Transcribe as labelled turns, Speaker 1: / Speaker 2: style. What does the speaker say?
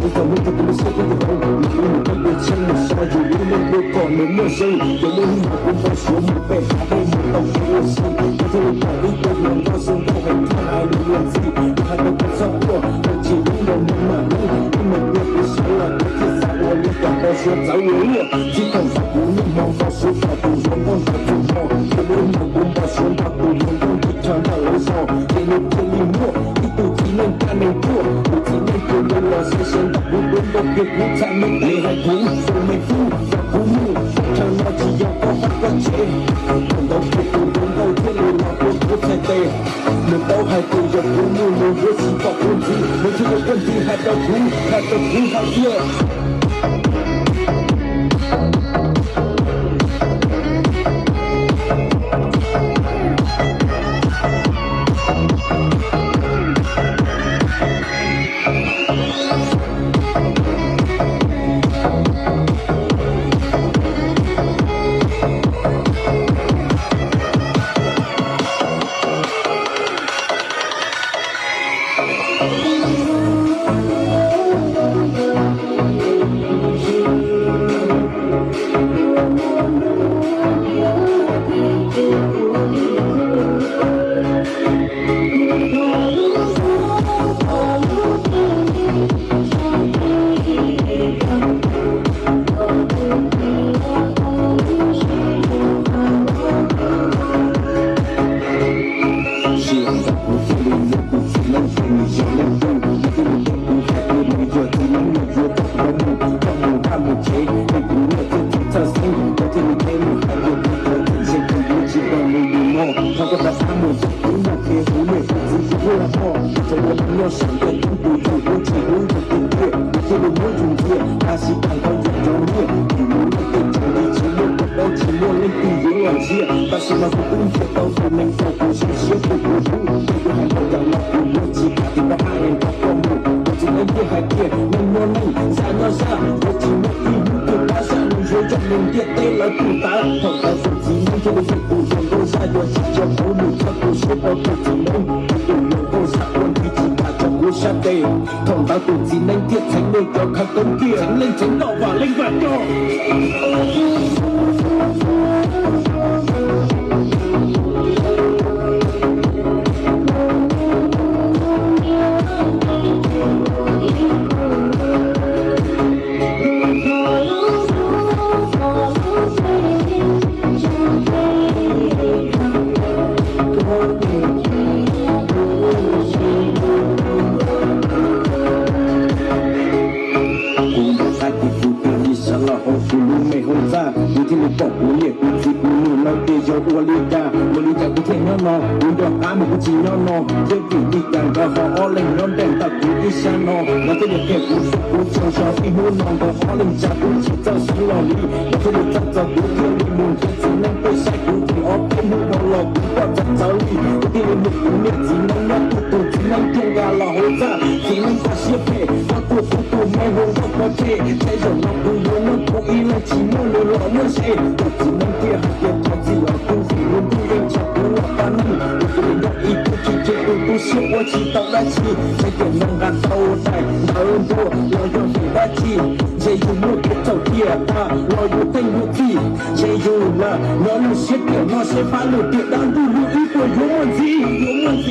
Speaker 1: 你怎么就不能说这个红？你给我跟我牵了手，有人能够搞能陌生，有人你不会说我背，还被你懂给我心，我这里搞一个人到身都很看来你我自己，你还都不超过，我只拥有你满意，你们别不熟了，别介绍我，你敢不说找我热，激动发不你忙到手发不阳光到最后，给我你不把手发不阳光一传到楼上，给你这里默，一度体能干你过，我体内就有了新鲜的不温的别不才能你还苦，我没苦，要不木，看到只要我发个钱，看到别不能到天里老婆不才对，你都还对着不木，你我起爆不急，我这个问题还要苦，还要苦还要。同胞都只能跌，請你腳靠咁叫，請你整落話拎發歌。我知道那起，谁也能感到在耳朵，我用嘴巴记，谁有目标走第二大，我有对有地，谁有了，我能写点，我写法律点，当不如一个有问题，有问题。